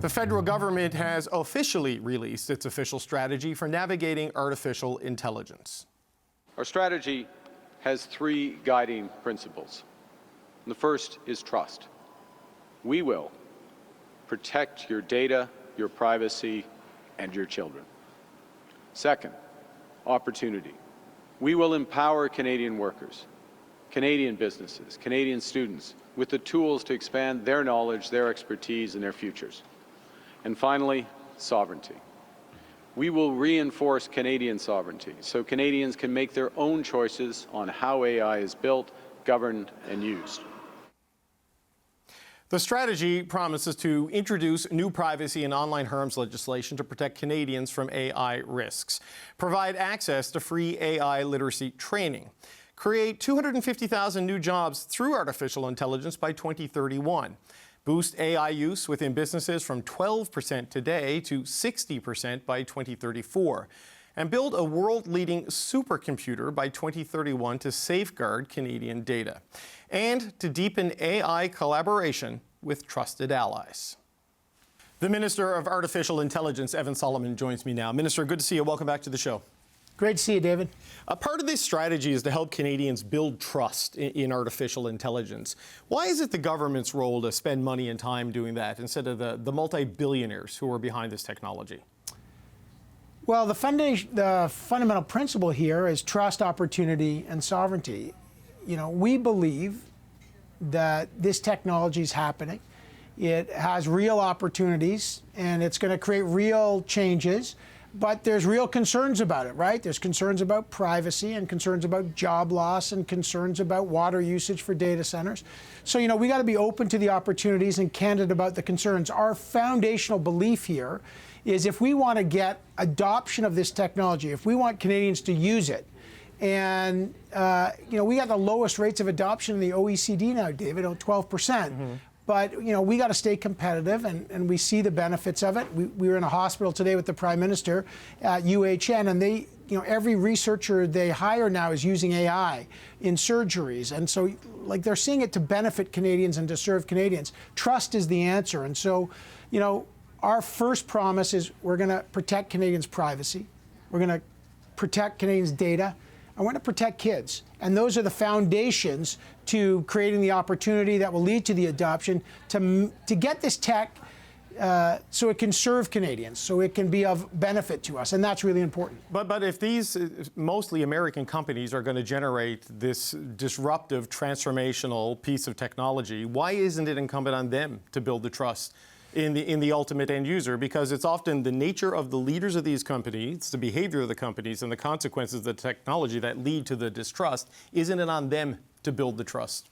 The federal government has officially released its official strategy for navigating artificial intelligence. Our strategy has three guiding principles. The first is trust. We will protect your data, your privacy, and your children. Second, opportunity. We will empower Canadian workers, Canadian businesses, Canadian students with the tools to expand their knowledge, their expertise, and their futures. And finally, sovereignty. We will reinforce Canadian sovereignty so Canadians can make their own choices on how AI is built, governed, and used. The strategy promises to introduce new privacy and online harms legislation to protect Canadians from AI risks, provide access to free AI literacy training, create 250,000 new jobs through artificial intelligence by 2031, boost AI use within businesses from 12% today to 60% by 2034, and build a world-leading supercomputer by 2031 to safeguard Canadian data, and to deepen AI collaboration with trusted allies. The Minister of Artificial Intelligence, Evan Soloman, joins me now. Minister, good to see you. Welcome back to the show. Great to see you, David. A part of this strategy is to help Canadians build trust in artificial intelligence. Why is it the government's role to spend money and time doing that instead of the multi-billionaires who are behind this technology? Well, the fundamental principle here is trust, opportunity, and sovereignty. You know, we believe that this technology is happening. It has real opportunities, and it's going to create real changes. But there's real concerns about it, right? There's concerns about privacy and concerns about job loss and concerns about water usage for data centers. So, you know, we got to be open to the opportunities and candid about the concerns. Our foundational belief here is if we want to get adoption of this technology, if we want Canadians to use it, and, you know, we got the lowest rates of adoption in the OECD now, David, 12%. Mm-hmm. But, you know, we got to stay competitive, and we see the benefits of it. We were in a hospital today with the Prime Minister at UHN, and they, you know, every researcher they hire now is using AI in surgeries. And so, like, they're seeing it to benefit Canadians and to serve Canadians. Trust is the answer. And so, you know, our first promise is we're going to protect Canadians' privacy. We're going to protect Canadians' data. And we're going to protect kids. And those are the foundations to creating the opportunity that will lead to the adoption to get this tech so it can serve Canadians, so it can be of benefit to us. And that's really important. But if these mostly American companies are going to generate this disruptive, transformational piece of technology, why isn't it incumbent on them to build the trust in the ultimate end user? Because it's often the nature of the leaders of these companies, the behavior of the companies, and the consequences of the technology that lead to the distrust. Isn't it on them to build the trust?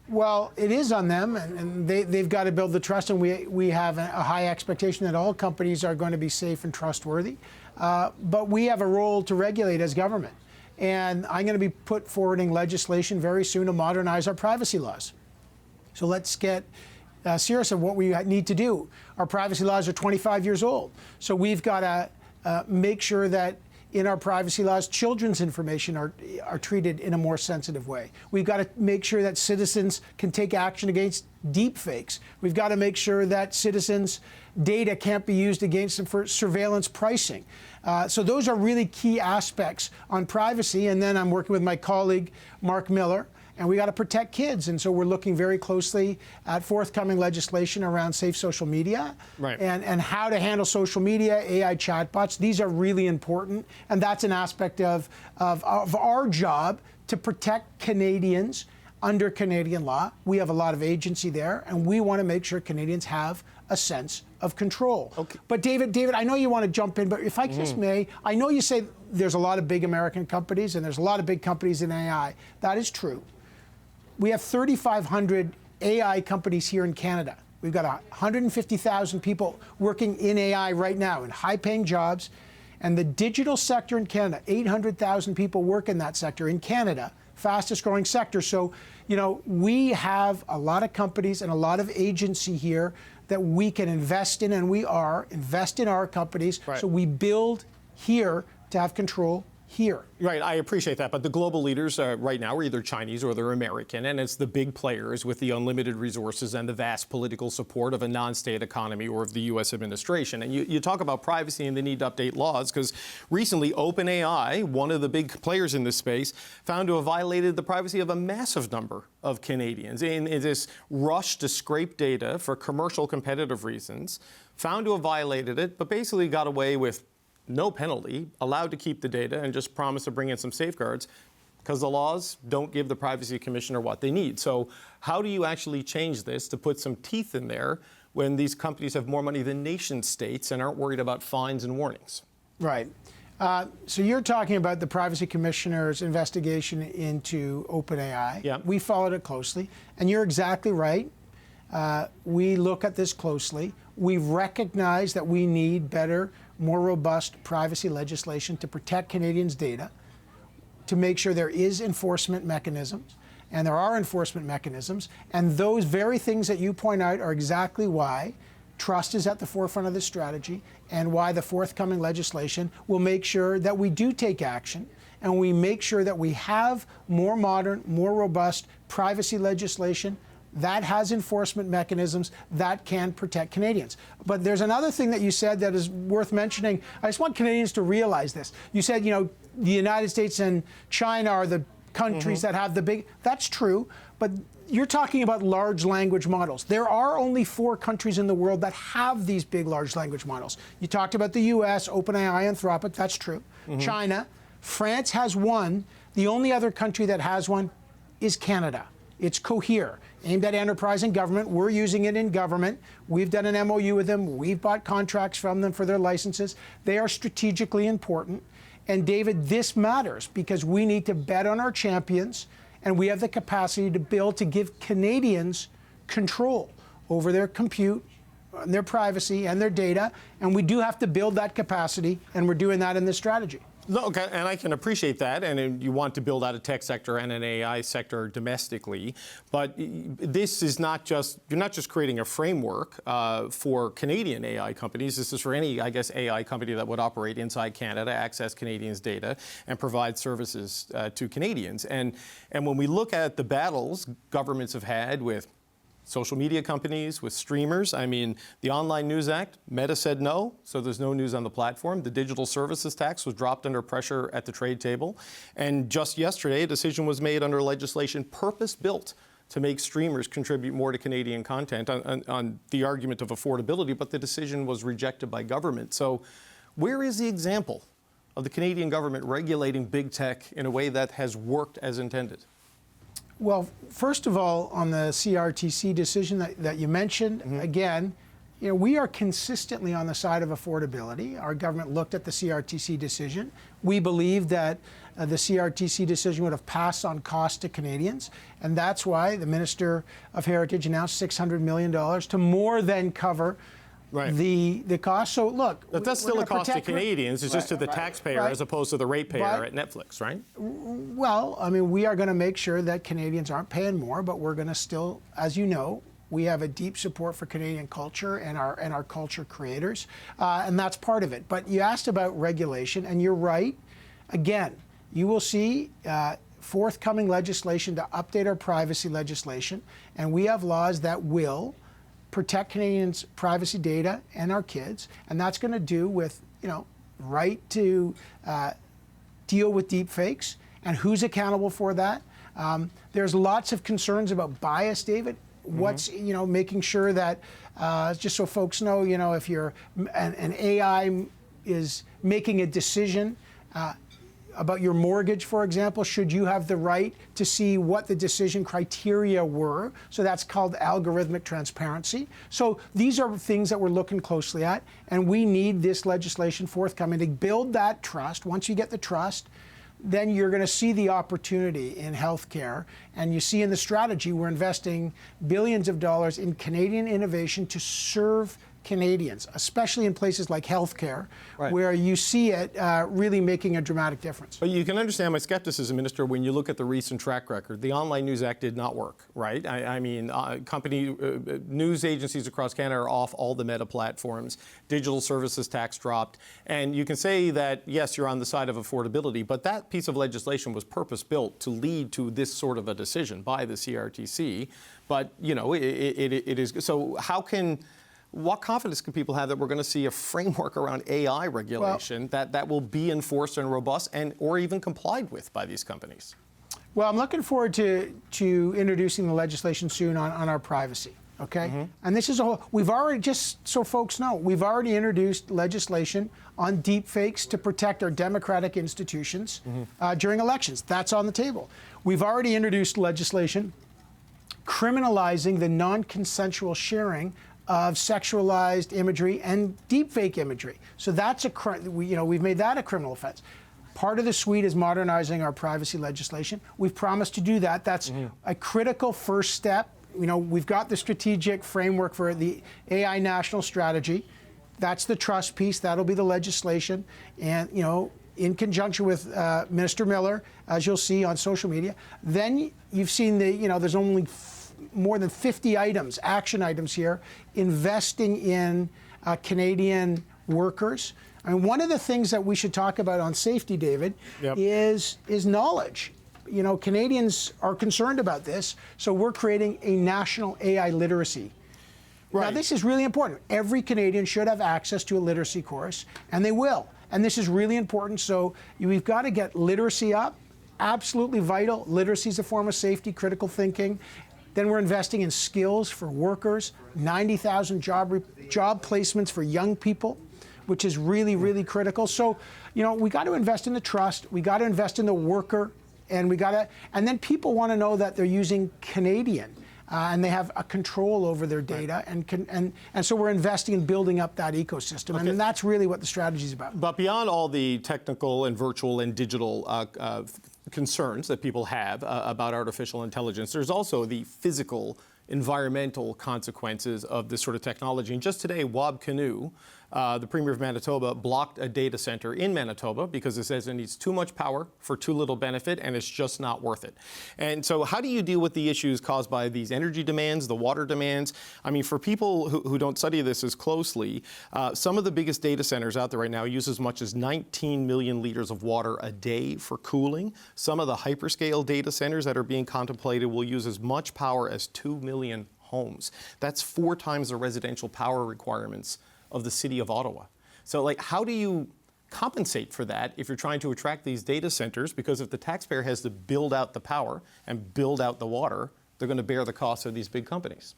Well, it is on them, and they've got to build the trust, and we have a high expectation that all companies are going to be safe and trustworthy. But we have a role to regulate as government. And I'm going to be forwarding legislation very soon to modernize our privacy laws. So let's get serious of what we need to do. Our privacy laws are 25 years old. So we've got to make sure that in our privacy laws, children's information are treated in a more sensitive way. We've got to make sure that citizens can take action against deep fakes. We've got to make sure that citizens' data can't be used against them for surveillance pricing. So those are really key aspects on privacy. And then I'm working with my colleague, Mark Miller, and we got to protect kids. And so we're looking very closely at forthcoming legislation around safe social media, right, and how to handle social media, AI chatbots. These are really important. And that's an aspect of our job to protect Canadians under Canadian law. We have a lot of agency there, and we want to make sure Canadians have a sense of control. Okay. But David, I know you want to jump in, but if I just may, I know you say there's a lot of big American companies and there's a lot of big companies in AI. That is true. We have 3,500 AI companies here in Canada. We've got 150,000 people working in AI right now in high-paying jobs. And the digital sector in Canada, 800,000 people work in that sector in Canada, fastest growing sector. So, you know, we have a lot of companies and a lot of agency here that we can invest in, and we invest in our companies. Right. So we build here to have control here. Right, I appreciate that, but the global leaders right now are either Chinese or they're American, and it's the big players with the unlimited resources and the vast political support of a non-state economy or of the U.S. administration. And you talk about privacy and the need to update laws, because recently OpenAI, one of the big players in this space, found to have violated the privacy of a massive number of Canadians in this rush to scrape data for commercial competitive reasons, found to have violated it, but basically got away with no penalty, allowed to keep the data, and just promised to bring in some safeguards because the laws don't give the privacy commissioner what they need. So how do you actually change this to put some teeth in there when these companies have more money than nation states and aren't worried about fines and warnings? Right. So you're talking about the privacy commissioner's investigation into OpenAI. Yeah. We followed it closely, and you're exactly right. We look at this closely. We recognize that we need better, more robust privacy legislation to protect Canadians' data, to make sure there is enforcement mechanisms, and there are enforcement mechanisms, and those very things that you point out are exactly why trust is at the forefront of this strategy and why the forthcoming legislation will make sure that we do take action and we make sure that we have more modern, more robust privacy legislation that has enforcement mechanisms that can protect Canadians. But there's another thing that you said that is worth mentioning. I just want Canadians to realize this. You said, you know, the United States and China are the countries that have the big. That's true, but you're talking about large language models. There are only 4 countries in the world that have these big large language models. You talked about the US, OpenAI, Anthropic. That's true. China. France has one. The only other country that has one is Canada. It's Cohere, aimed at enterprise and government. We're using it in government. We've done an MOU with them. We've bought contracts from them for their licenses. They are strategically important. And David, this matters because we need to bet on our champions, and we have the capacity to build to give Canadians control over their compute, and their privacy, and their data. And we do have to build that capacity, and we're doing that in this strategy. No, okay, and I can appreciate that, and you want to build out a tech sector and an AI sector domestically, but this is not just, you're not just creating a framework for Canadian AI companies. This is for any, I guess, AI company that would operate inside Canada, access Canadians' data, and provide services to Canadians. And when we look at the battles governments have had with social media companies, with streamers. I mean, the Online News Act, Meta said no, so there's no news on the platform. The digital services tax was dropped under pressure at the trade table. And just yesterday, a decision was made under legislation purpose-built to make streamers contribute more to Canadian content on the argument of affordability, but the decision was rejected by government. So where is the example of the Canadian government regulating big tech in a way that has worked as intended? Well, first of all, on the CRTC decision that you mentioned, again, you know, we are consistently on the side of affordability. Our government looked at the CRTC decision. We believe that the CRTC decision would have passed on cost to Canadians, and that's why the Minister of Heritage announced $600 million to more than cover the cost. So look, but that's still a cost to Canadians. It's just to the taxpayer as opposed to the ratepayer at Netflix, right? Well, I mean, we are going to make sure that Canadians aren't paying more, but we're going to still, as you know, we have a deep support for Canadian culture and our culture creators, and that's part of it. But you asked about regulation, and you're right. Again, you will see forthcoming legislation to update our privacy legislation, and we have laws that will protect Canadians' privacy data and our kids, and that's going to do with, you know, right to deal with deep fakes and who's accountable for that. There's lots of concerns about bias, David. What's, you know, making sure that, just so folks know, you know, if you're an AI is making a decision about your mortgage, for example, should you have the right to see what the decision criteria were? So that's called algorithmic transparency. So these are things that we're looking closely at, and we need this legislation forthcoming to build that trust. Once you get the trust, then you're going to see the opportunity in healthcare. And you see in the strategy, we're investing billions of dollars in Canadian innovation to serve Canadians, especially in places like healthcare, Right. where you see it really making a dramatic difference. But you can understand my skepticism, Minister, when you look at the recent track record. The Online News Act did not work, right? I mean, news agencies across Canada are off all the meta platforms. Digital services tax dropped. And you can say that, yes, you're on the side of affordability, but that piece of legislation was purpose-built to lead to this sort of a decision by the CRTC. But, you know, it is. So what confidence can people have that we're going to see a framework around AI regulation that will be enforced and robust or even complied with by these companies? Well, I'm looking forward to introducing the legislation soon on our privacy. Okay, Mm-hmm. and this is we've already, just so folks know, we've already introduced legislation on deepfakes to protect our democratic institutions during elections. That's on the table. We've already introduced legislation criminalizing the non-consensual sharing of sexualized imagery and deepfake imagery. So that's we've made that a criminal offense. Part of the suite is modernizing our privacy legislation. We've promised to do that. That's a critical first step. You know, we've got the strategic framework for the AI national strategy. That's the trust piece. That'll be the legislation. And, you know, in conjunction with Minister Miller, as you'll see on social media. Then you've seen there's only more than 50 action items here, investing in Canadian workers. I mean, one of the things that we should talk about on safety, David, is knowledge. You know, Canadians are concerned about this, so we're creating a national AI literacy. Right. Now, this is really important. Every Canadian should have access to a literacy course, and they will. And this is really important, so we've got to get literacy up. Absolutely vital. Literacy is a form of safety, critical thinking. Then we're investing in skills for workers, 90,000 job placements for young people, which is really, really critical. So, you know, we got to invest in the trust. We got to invest in the worker, and then people want to know that they're using Canadian, and they have a control over their data, and so we're investing in building up that ecosystem, and that's really what the strategy is about. But beyond all the technical and virtual and digital concerns that people have about artificial intelligence, there's also the physical, environmental consequences of this sort of technology. And just today, Wab Kinew, the Premier of Manitoba, blocked a data center in Manitoba because it says it needs too much power for too little benefit, and it's just not worth it. And so how do you deal with the issues caused by these energy demands, the water demands? I mean, for people who don't study this as closely, some of the biggest data centers out there right now use as much as 19 million liters of water a day for cooling. Some of the hyperscale data centers that are being contemplated will use as much power as 2 million homes. That's 4 times the residential power requirements of the city of Ottawa. So, like, how do you compensate for that if you're trying to attract these data centers? Because if the taxpayer has to build out the power and build out the water, they're going to bear the cost of these big companies.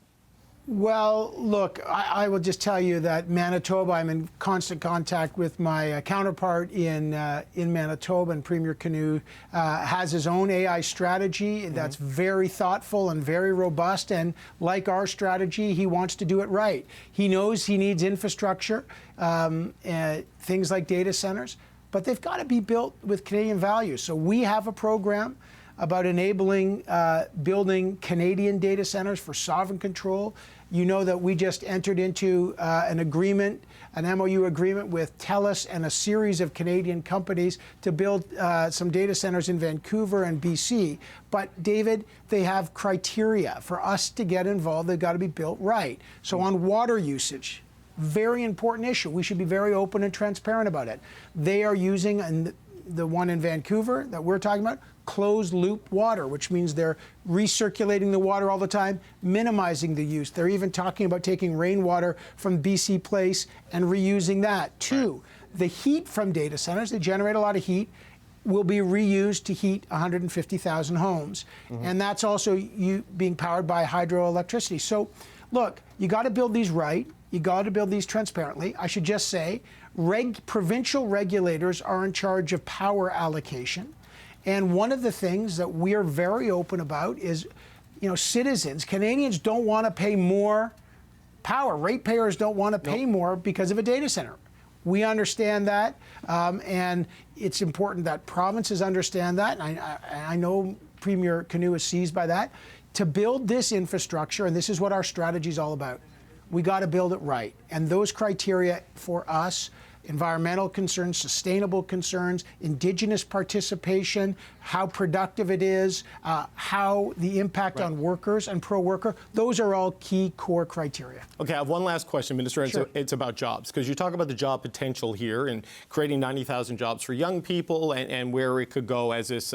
Well, look, I will just tell you that Manitoba, I'm in constant contact with my counterpart in Manitoba, and Premier Kinew has his own AI strategy that's very thoughtful and very robust. And like our strategy, he wants to do it right. He knows he needs infrastructure, things like data centers, but they've got to be built with Canadian values. So we have a program about enabling building Canadian data centers for sovereign control. You know that we just entered into an MOU agreement with TELUS and a series of Canadian companies to build some data centers in Vancouver and BC. But, David, they have criteria. For us to get involved, they've got to be built right. So on water usage, very important issue. We should be very open and transparent about it. They are using, and the one in Vancouver that we're talking about, closed loop water, which means they're recirculating the water all the time, minimizing the use. They're even talking about taking rainwater from BC Place and reusing that. 2, the heat from data centers, they generate a lot of heat, will be reused to heat 150,000 homes. And that's also being powered by hydroelectricity. So, look, you got to build these right. You got to build these transparently. I should just say, provincial regulators are in charge of power allocation. And one of the things that we are very open about is, you know, citizens, Canadians don't want to pay more power. Ratepayers don't want to pay more because of a data center. We understand that, and it's important that provinces understand that. And I know Premier Kinew is seized by that. To build this infrastructure, and this is what our strategy is all about, we got to build it right. And those criteria for us, environmental concerns, sustainable concerns, Indigenous participation, how productive it is, how the impact on workers and pro-worker, those are all key core criteria. Okay, I have one last question, Minister. Sure. It's about jobs, because you talk about the job potential here and creating 90,000 jobs for young people and where it could go as this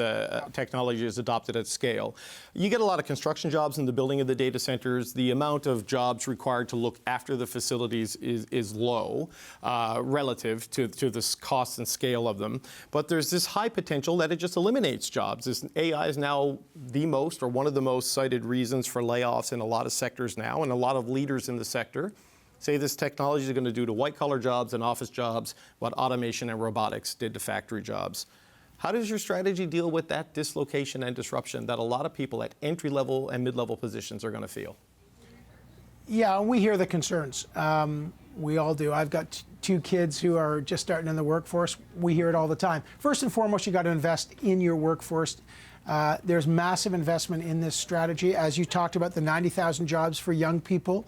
technology is adopted at scale. You get a lot of construction jobs in the building of the data centers. The amount of jobs required to look after the facilities is low relative to the cost and scale of them. But there's this high potential that it just eliminates jobs. This AI is now the most, or one of the most cited reasons for layoffs in a lot of sectors now, and a lot of leaders in the sector say this technology is going to do to white-collar jobs and office jobs what automation and robotics did to factory jobs. How does your strategy deal with that dislocation and disruption that a lot of people at entry-level and mid-level positions are going to feel? Yeah, we hear the concerns. We all do. I've got two kids who are just starting in the workforce. We hear it all the time. First and foremost, you got to invest in your workforce. There's massive investment in this strategy. As you talked about, the 90,000 jobs for young people.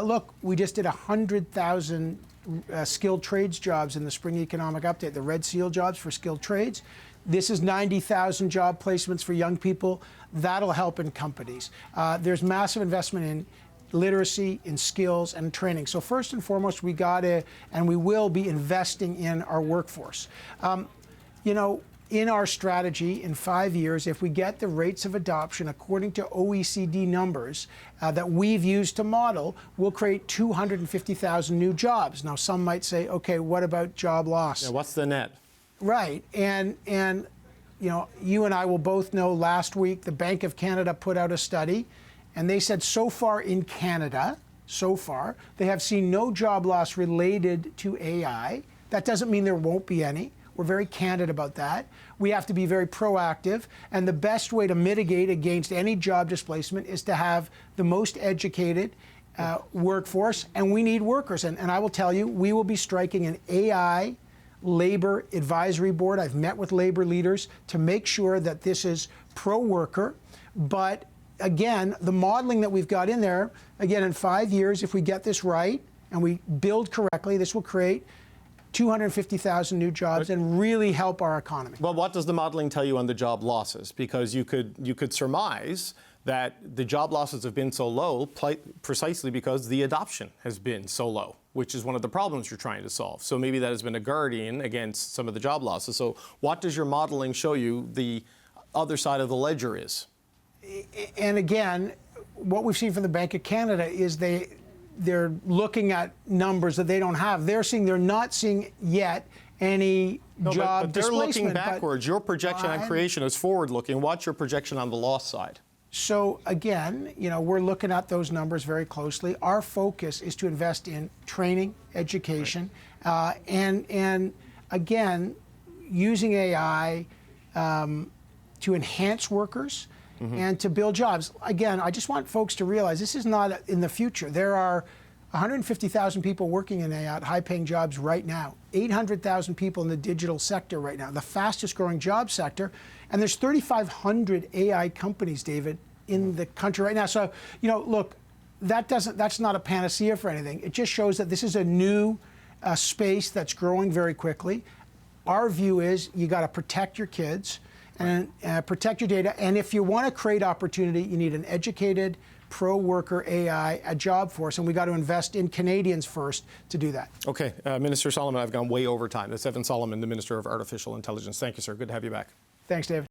Look, we just did 100,000 skilled trades jobs in the spring economic update, the Red Seal jobs for skilled trades. This is 90,000 job placements for young people. That'll help in companies. There's massive investment in literacy, in skills, and training. So first and foremost, we got to, and we will be investing in our workforce. You know, in our strategy in 5 years, if we get the rates of adoption according to OECD numbers that we've used to model, we'll create 250,000 new jobs. Now, some might say, okay, what about job loss? Yeah, what's the net? Right. And you know, you and I will both know last week the Bank of Canada put out a study, and they said so far in Canada, they have seen no job loss related to AI. That doesn't mean there won't be any. We're very candid about that. We have to be very proactive, and the best way to mitigate against any job displacement is to have the most educated workforce, and we need workers. And I will tell you, we will be striking an AI labor advisory board. I've met with labor leaders to make sure that this is pro-worker, but again, the modeling that we've got in there, again, in 5 years, if we get this right and we build correctly, this will create 250,000 new jobs and really help our economy. Well, what does the modeling tell you on the job losses? Because you could surmise that the job losses have been so low precisely because the adoption has been so low, which is one of the problems you're trying to solve. So maybe that has been a guardian against some of the job losses. So what does your modeling show you the other side of the ledger is? And again, what we've seen from the Bank of Canada is they're looking at numbers that they don't have. They're not seeing yet any job but they're displacement. looking backwards. Your projection on creation is forward-looking. What's your projection on the loss side? So again, you know, we're looking at those numbers very closely. Our focus is to invest in training, education, and again, using AI to enhance workers. And to build jobs. Again, I just want folks to realize this is not in the future. There are 150,000 people working in AI at high-paying jobs right now, 800,000 people in the digital sector right now, the fastest-growing job sector, and there's 3,500 AI companies, David, in the country right now. So, you know, look, that's not a panacea for anything. It just shows that this is a new space that's growing very quickly. Our view is you got to protect your kids and protect your data. And if you want to create opportunity, you need an educated, pro-worker AI, a job force, and we got to invest in Canadians first to do that. Okay, Minister Soloman, I've gone way over time. That's Evan Soloman, the Minister of Artificial Intelligence. Thank you, sir. Good to have you back. Thanks, David.